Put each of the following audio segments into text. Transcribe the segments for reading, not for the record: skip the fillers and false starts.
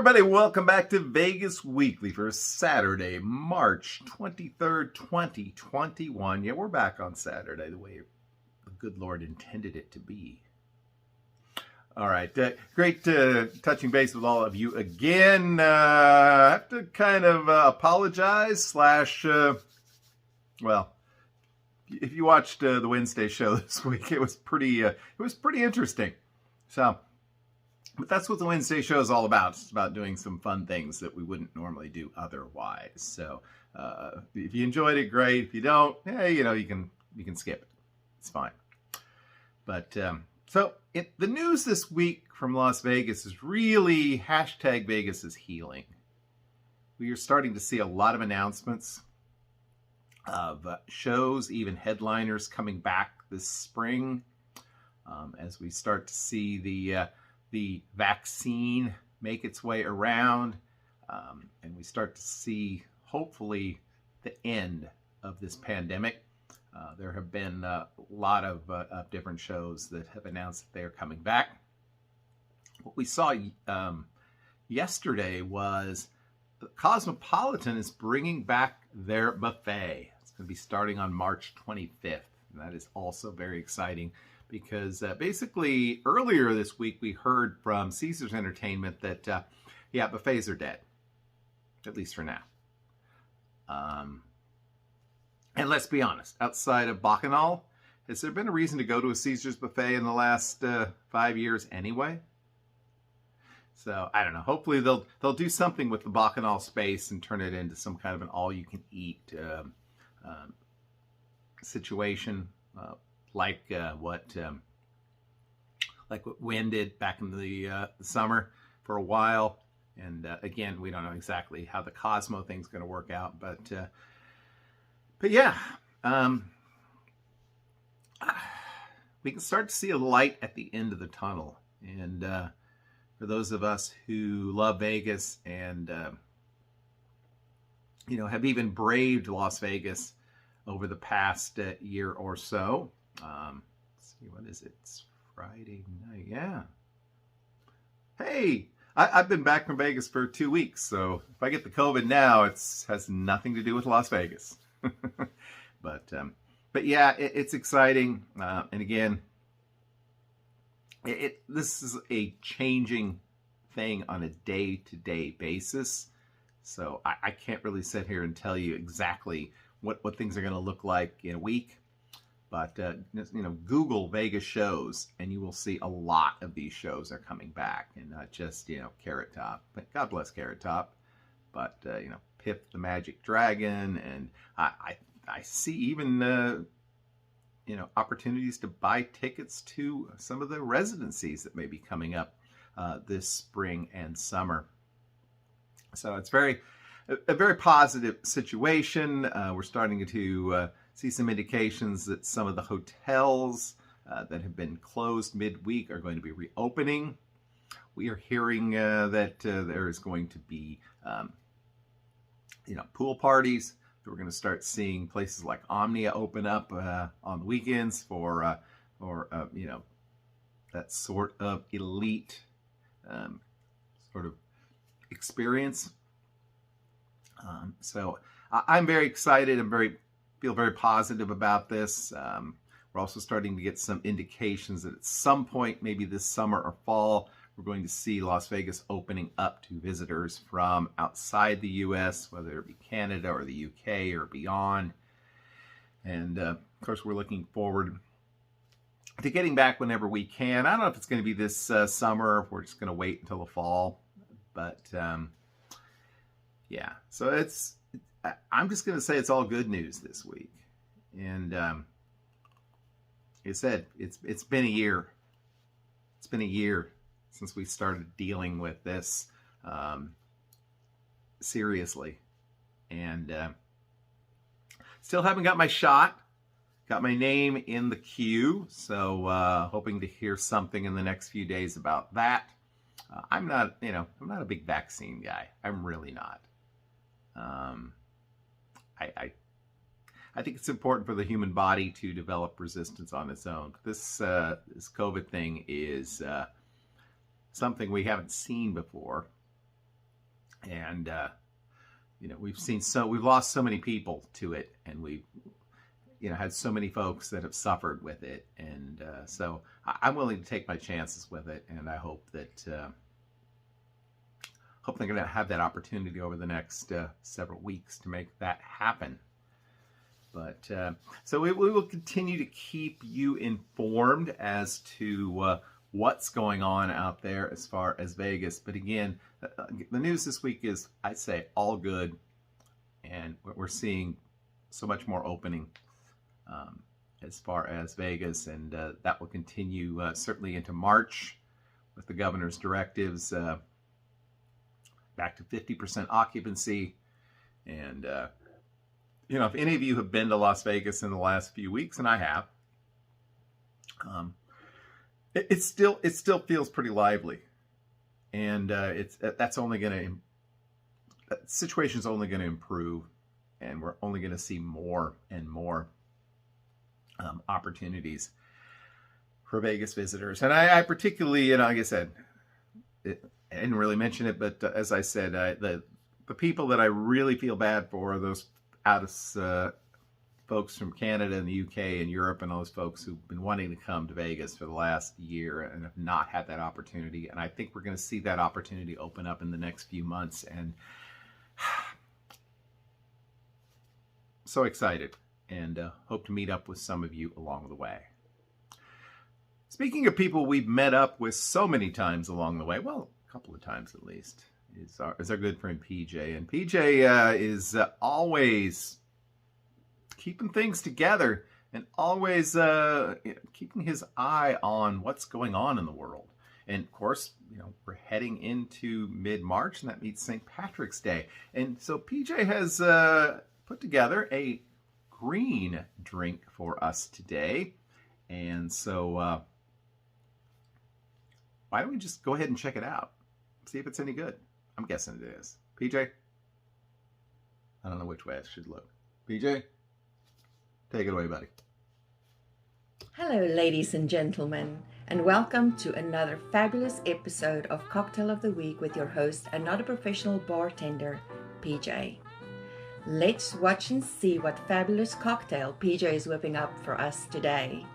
everybody, welcome back to Vegas Weekly for Saturday, March 23rd, 2021. Yeah, we're back on Saturday, the way the good Lord intended it to be. All right, great touching base with all of you again. I have to kind of apologize, well, if you watched the Wednesday show this week, it was pretty interesting. But that's what the Wednesday show is all about. It's about doing some fun things that we wouldn't normally do otherwise. So if you enjoyed it, great. If you don't, hey, you can skip it. It's fine. But so the news this week from Las Vegas is really hashtag Vegas is healing. We are starting to see a lot of announcements of shows, even headliners coming back this spring, as we start to see the vaccine make its way around, and we start to see, hopefully, the end of this pandemic. There have been a lot of different shows that have announced that they are coming back. What we saw yesterday was the Cosmopolitan is bringing back their buffet. It's going to be starting on March 25th, and that is also very exciting. Because basically earlier this week we heard from Caesars Entertainment that, buffets are dead, at least for now. And let's be honest, outside of Bacchanal, has there been a reason to go to a Caesars buffet in the last 5 years anyway? So I don't know. Hopefully they'll do something with the Bacchanal space and turn it into some kind of an all-you-can-eat situation. Like what Wynn did back in the summer for a while, and again, we don't know exactly how the Cosmo thing's going to work out, but yeah, we can start to see a light at the end of the tunnel, and for those of us who love Vegas and have even braved Las Vegas over the past year or so. Let's see, what is it? It's Friday night. Yeah. Hey, I've been back from Vegas for 2 weeks, so if I get the COVID now, it has nothing to do with Las Vegas. But yeah, it's exciting. And again, this is a changing thing on a day-to-day basis. So I can't really sit here and tell you exactly what things are going to look like in a week. But, Google Vegas shows, and you will see a lot of these shows are coming back, and not just, Carrot Top. But God bless Carrot Top. But, Pip the Magic Dragon, and I see even, opportunities to buy tickets to some of the residencies that may be coming up this spring and summer. So it's a very positive situation. We're starting to see some indications that some of the hotels that have been closed midweek are going to be reopening. We are hearing that there is going to be, pool parties. We're going to start seeing places like Omnia open up on the weekends for that sort of elite sort of experience. So I'm very excited. Feel very positive about this. We're also starting to get some indications that at some point, maybe this summer or fall, we're going to see Las Vegas opening up to visitors from outside the U.S., whether it be Canada or the UK or beyond. And of course, we're looking forward to getting back whenever we can. I don't know if it's going to be this summer, or if we're just going to wait until the fall. But yeah, so I'm just going to say it's all good news this week. And like I said, it's been a year. It's been a year since we started dealing with this seriously. And still haven't got my shot. Got my name in the queue. So hoping to hear something in the next few days about that. I'm not a big vaccine guy. I'm really not. I think it's important for the human body to develop resistance on its own. This COVID thing is something we haven't seen before, And we've lost so many people to it, and we've had so many folks that have suffered with it, and so I'm willing to take my chances with it, and I hope that they're going to have that opportunity over the next several weeks to make that happen. But so we will continue to keep you informed as to what's going on out there as far as Vegas. But again, the news this week is, I'd say, all good, and we're seeing so much more opening as far as Vegas, and that will continue certainly into March with the governor's directives back to 50% occupancy. And if any of you have been to Las Vegas in the last few weeks, and I have, it still feels pretty lively, and that's only going to, situation's only going to improve, and we're only going to see more and more opportunities for Vegas visitors. And I particularly, like I said, I didn't really mention it, but as I said, the people that I really feel bad for are those folks from Canada and the UK and Europe, and those folks who've been wanting to come to Vegas for the last year and have not had that opportunity. And I think we're going to see that opportunity open up in the next few months, and so excited, and hope to meet up with some of you along the way. Speaking of people we've met up with so many times along the way, well, a couple of times at least, is our good friend PJ. And PJ is always keeping things together, and always keeping his eye on what's going on in the world. And of course, we're heading into mid-March, and that means St. Patrick's Day. And so PJ has put together a green drink for us today. And so why don't we just go ahead and check it out? See if it's any good. I'm guessing it is. PJ? I don't know which way I should look. PJ? Take it away, buddy. Hello, ladies and gentlemen, and welcome to another fabulous episode of Cocktail of the Week with your host and not a professional bartender, PJ. Let's watch and see what fabulous cocktail PJ is whipping up for us today.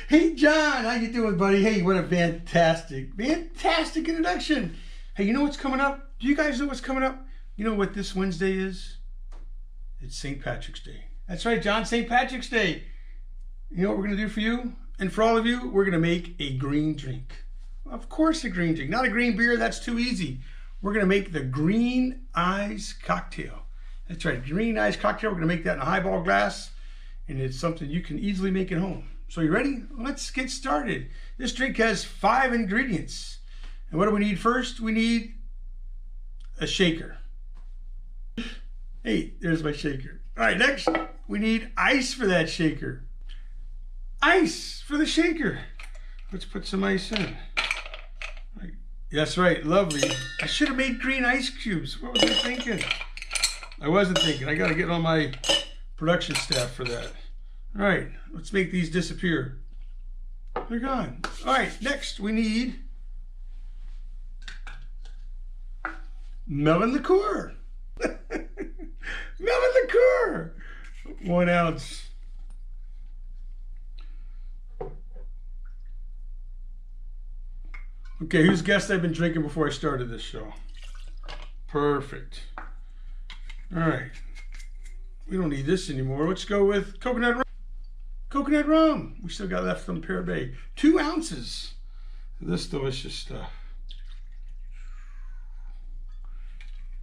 Hey, John, how you doing, buddy? Hey, what a fantastic introduction. Hey, you know what's coming up? Do you guys know what's coming up? You know what this Wednesday is? It's St. Patrick's Day. That's right, John, St. Patrick's Day. You know what we're going to do for you? And for all of you, we're going to make a green drink. Of course, a green drink. Not a green beer, that's too easy. We're going to make the Green Eyes cocktail. That's right, Green Eyes cocktail. We're going to make that in a highball glass, and it's something you can easily make at home. So you ready? Let's get started. This drink has 5 ingredients. And what do we need first? We need a shaker. Hey, there's my shaker. All right, next, we need ice for that shaker. Ice for the shaker. Let's put some ice in. Right. That's right, lovely. I should have made green ice cubes. What was I thinking? I wasn't thinking. I got to get on my production staff for that. All right, let's make these disappear. They're gone. All right, next we need melon liqueur. Melon liqueur. 1 ounce. Okay, who's guessed I've been drinking before I started this show? Perfect. All right. We don't need this anymore. Let's go with coconut rum. Coconut rum. We still got left from Pear Bay. 2 ounces of this delicious stuff.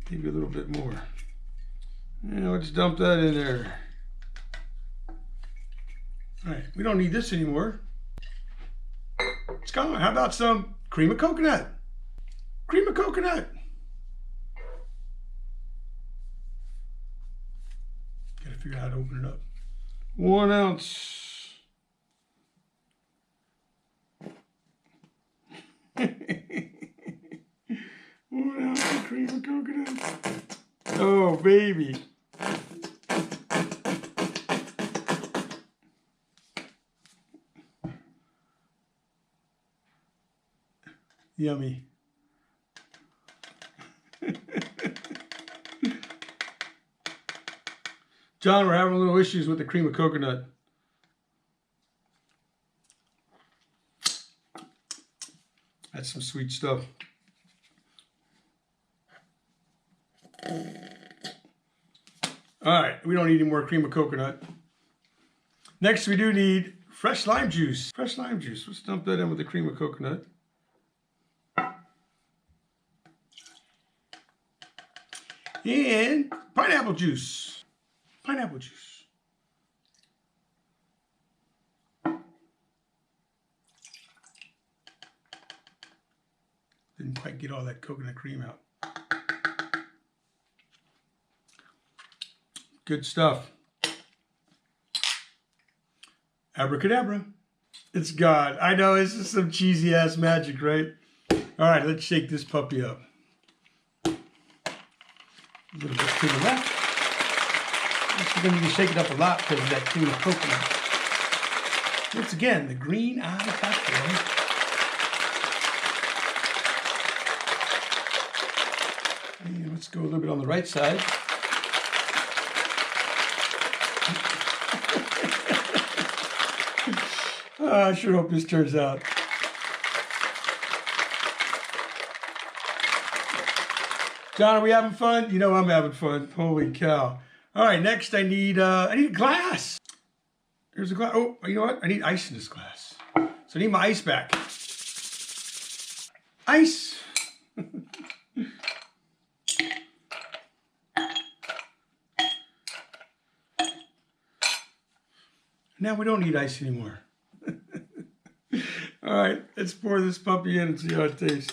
Maybe a little bit more. Yeah, let's dump that in there. All right, we don't need this anymore. It's gone. How about some cream of coconut? Cream of coconut. Gotta figure out how to open it up. 1 ounce. 1 ounce of cream of coconut. Oh, baby. Yummy. John, we're having a little issues with the cream of coconut. That's some sweet stuff. All right, we don't need any more cream of coconut. Next, we do need fresh lime juice. Fresh lime juice. Let's dump that in with the cream of coconut. And pineapple juice. Pineapple juice. Didn't quite get all that coconut cream out. Good stuff. Abracadabra. It's gone. I know, this is some cheesy ass magic, right? All right, let's shake this puppy up. A little bit to the left. You're going to need to shake it up a lot because of that cream of coconut. Once again, the green eye cocktail. And let's go a little bit on the right side. I sure hope this turns out. John, are we having fun? You know I'm having fun. Holy cow. All right, next I need a glass. There's a glass. Oh, you know what? I need ice in this glass. So I need my ice back. Ice. Now we don't need ice anymore. All right, let's pour this puppy in and see how it tastes.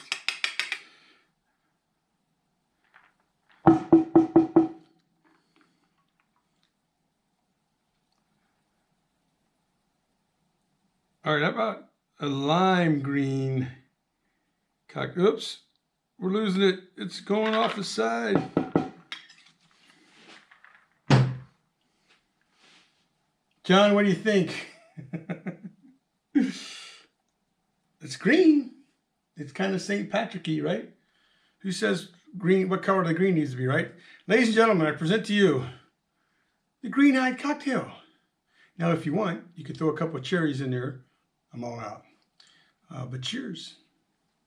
All right, how about a lime green cocktail? Oops, we're losing it. It's going off the side. John, what do you think? It's green. It's kind of St. Patrick-y, right? Who says green? What color the green needs to be, right? Ladies and gentlemen, I present to you the green-eyed cocktail. Now, if you want, you could throw a couple of cherries in there. I'm all out. But cheers.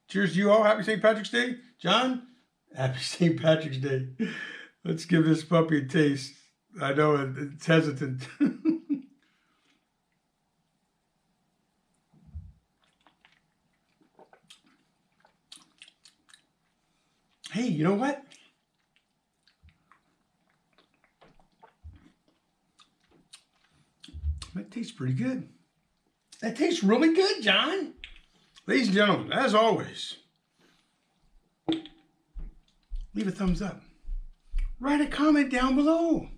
Cheers to you all. Happy St. Patrick's Day. John, happy St. Patrick's Day. Let's give this puppy a taste. I know it's hesitant. Hey, you know what? That tastes pretty good. That tastes really good, John. Ladies and gentlemen, as always, leave a thumbs up. Write a comment down below.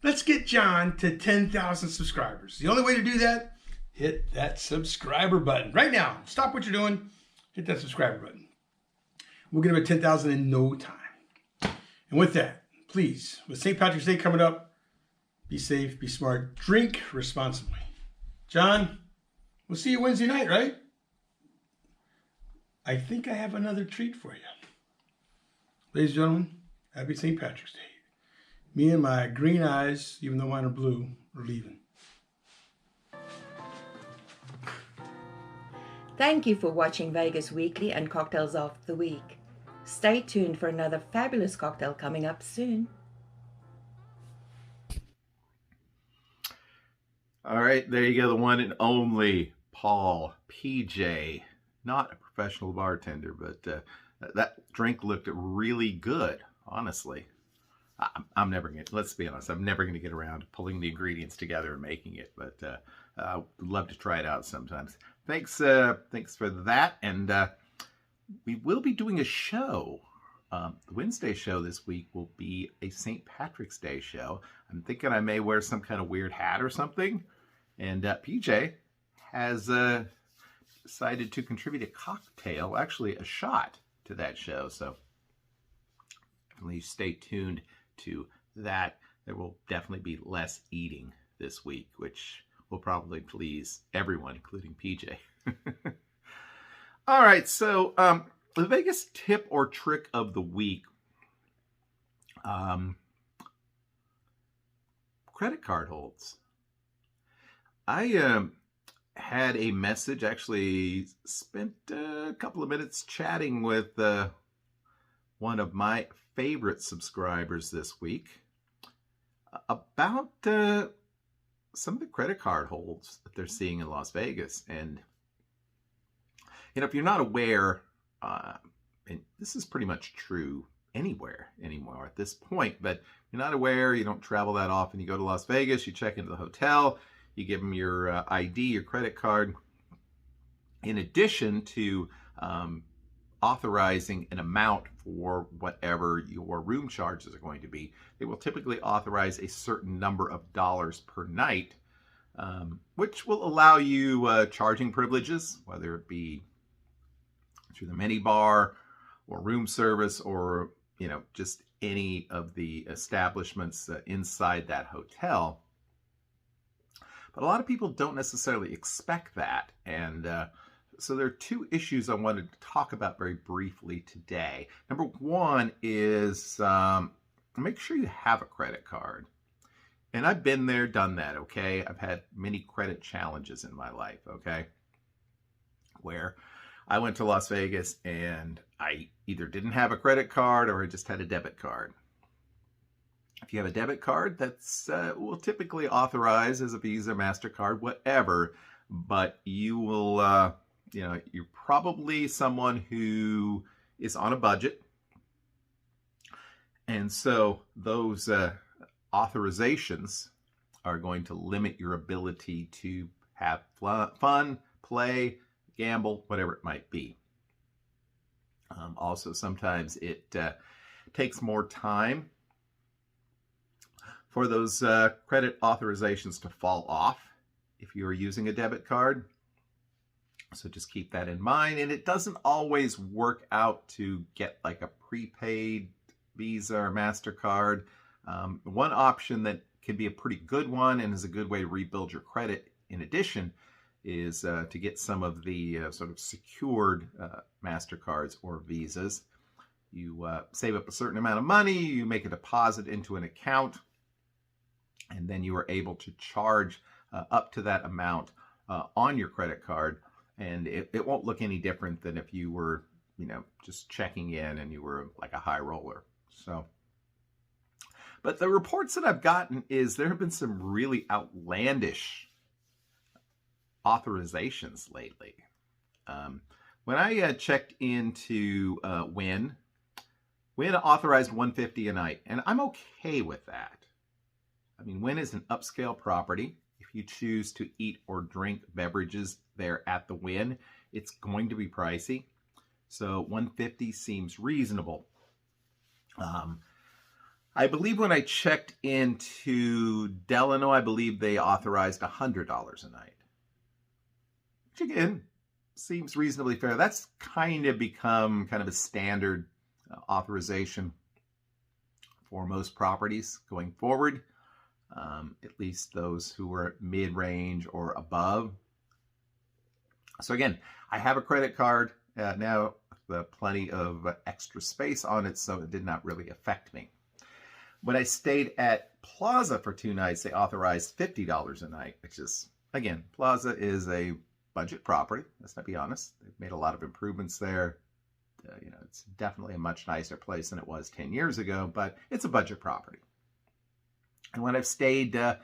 Let's get John to 10,000 subscribers. The only way to do that, hit that subscriber button. Right now, stop what you're doing, hit that subscriber button. We'll get him at 10,000 in no time. And with that, please, with St. Patrick's Day coming up, be safe, be smart, drink responsibly. John, we'll see you Wednesday night, right? I think I have another treat for you. Ladies and gentlemen, happy St. Patrick's Day. Me and my green eyes, even though mine are blue, are leaving. Thank you for watching Vegas Weekly and Cocktails of the Week. Stay tuned for another fabulous cocktail coming up soon. All right, there you go, the one and only Paul PJ. Not a professional bartender, but that drink looked really good, honestly. I'm never going to, let's be honest, I'm never going to get around to pulling the ingredients together and making it, but I'd love to try it out sometimes. Thanks for that, and we will be doing a show. The Wednesday show this week will be a St. Patrick's Day show. I'm thinking I may wear some kind of weird hat or something, and PJ has decided to contribute a cocktail, actually a shot, to that show, so definitely stay tuned to that. There will definitely be less eating this week, which will probably please everyone, including PJ. All right, so the Vegas tip or trick of the week. credit card holds. I had a message, actually spent a couple of minutes chatting with one of my favorite subscribers this week about some of the credit card holds that they're seeing in Las Vegas. And, if you're not aware, and this is pretty much true anywhere anymore at this point, but if you're not aware, you don't travel that often, you go to Las Vegas, you check into the hotel, you give them your ID, your credit card. In addition to authorizing an amount for whatever your room charges are going to be, they will typically authorize a certain number of dollars per night, which will allow you charging privileges, whether it be through the mini bar or room service or, just any of the establishments inside that hotel. But a lot of people don't necessarily expect that. And so there are two issues I wanted to talk about very briefly today. Number one is make sure you have a credit card. And I've been there, done that, okay? I've had many credit challenges in my life, okay? Where I went to Las Vegas and I either didn't have a credit card or I just had a debit card. If you have a debit card, that's will typically authorize as a Visa, MasterCard, whatever, but you will, you're probably someone who is on a budget. And so those authorizations are going to limit your ability to have fun, play, gamble, whatever it might be. Also, sometimes it takes more time for those credit authorizations to fall off if you are using a debit card. So just keep that in mind. And it doesn't always work out to get like a prepaid Visa or MasterCard. One option that can be a pretty good one and is a good way to rebuild your credit in addition is to get some of the sort of secured MasterCards or Visas. You save up a certain amount of money, you make a deposit into an account, and then you are able to charge up to that amount on your credit card. And it won't look any different than if you were, just checking in and you were like a high roller. So, but the reports that I've gotten is there have been some really outlandish authorizations lately. When I checked into Wynn authorized $150 a night, and I'm okay with that. I mean, Wynn is an upscale property. If you choose to eat or drink beverages there at the Wynn, it's going to be pricey. So $150 seems reasonable. I believe when I checked into Delano, I believe they authorized $100 a night. Which again, seems reasonably fair. That's kind of become kind of a standard authorization for most properties going forward. At least those who are mid-range or above. So again, I have a credit card now with plenty of extra space on it, so it did not really affect me. When I stayed at Plaza for 2 nights, they authorized $50 a night, which is, again, Plaza is a budget property. Let's not be honest. They've made a lot of improvements there. It's definitely a much nicer place than it was 10 years ago, but it's a budget property. And when I've stayed, at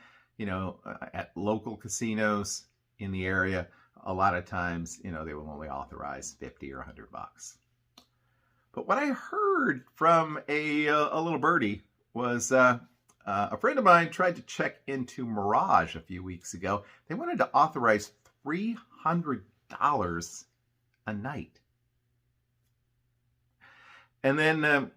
local casinos in the area, a lot of times, they will only authorize $50 or $100. But what I heard from a little birdie was a friend of mine tried to check into Mirage a few weeks ago. They wanted to authorize $300 a night. And then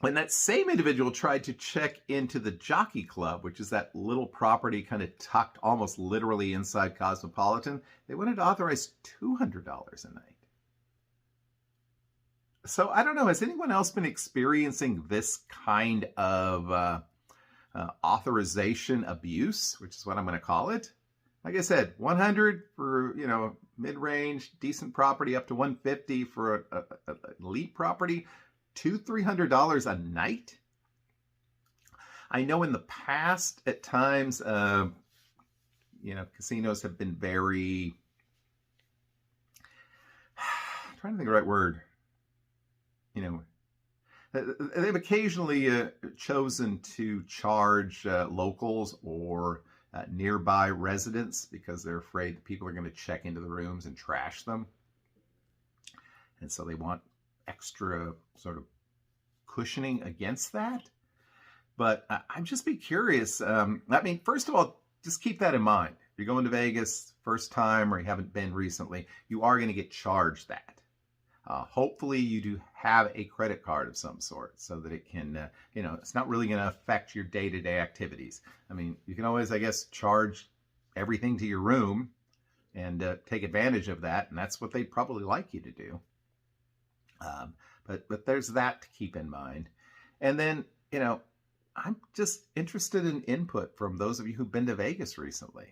when that same individual tried to check into the Jockey Club, which is that little property kind of tucked almost literally inside Cosmopolitan, they wanted to authorize $200 a night. So I don't know, has anyone else been experiencing this kind of authorization abuse, which is what I'm going to call it? Like I said, 100 for, mid-range, decent property, up to 150 for an elite property, $200-300 a night. I know in the past, at times, casinos have been very, I'm trying to think of the right word. They've occasionally chosen to charge locals or nearby residents because they're afraid that people are going to check into the rooms and trash them. And so they want extra sort of cushioning against that. But I'd just be curious. First of all, just keep that in mind. If you're going to Vegas first time or you haven't been recently, you are going to get charged that. Hopefully you do have a credit card of some sort so that it can, it's not really going to affect your day-to-day activities. I mean, you can always, I guess, charge everything to your room and take advantage of that. And that's what they'd probably like you to do. But there's that to keep in mind. And then, I'm just interested in input from those of you who've been to Vegas recently.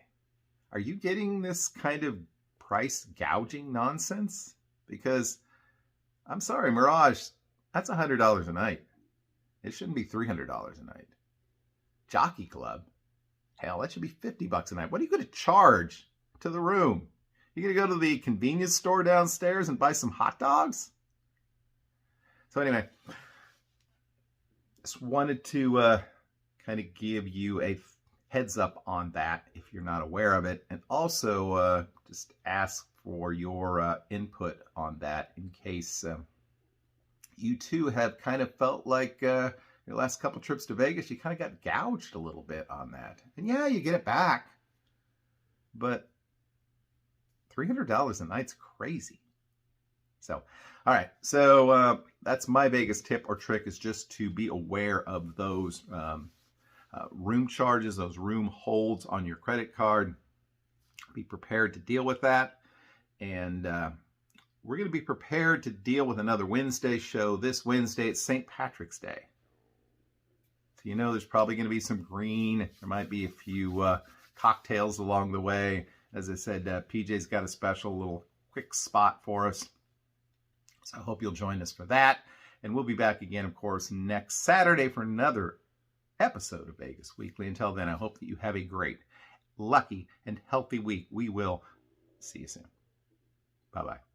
Are you getting this kind of price gouging nonsense? Because I'm sorry, Mirage, that's $100 a night. It shouldn't be $300 a night. Jockey Club, hell, that should be $50 a night. What are you going to charge to the room? You going to go to the convenience store downstairs and buy some hot dogs? So anyway, just wanted to kind of give you a heads up on that if you're not aware of it, and also just ask for your input on that in case you too have kind of felt like your last couple trips to Vegas, you kind of got gouged a little bit on that. And yeah, you get it back, but $300 a night's crazy. So, all right. So that's my Vegas tip or trick, is just to be aware of those room charges, those room holds on your credit card. Be prepared to deal with that. And we're going to be prepared to deal with another Wednesday show this Wednesday. It's St. Patrick's Day. So there's probably going to be some green. There might be a few cocktails along the way. As I said, PJ's got a special little quick spot for us. So I hope you'll join us for that. And we'll be back again, of course, next Saturday for another episode of Vegas Weekly. Until then, I hope that you have a great, lucky, and healthy week. We will see you soon. Bye-bye.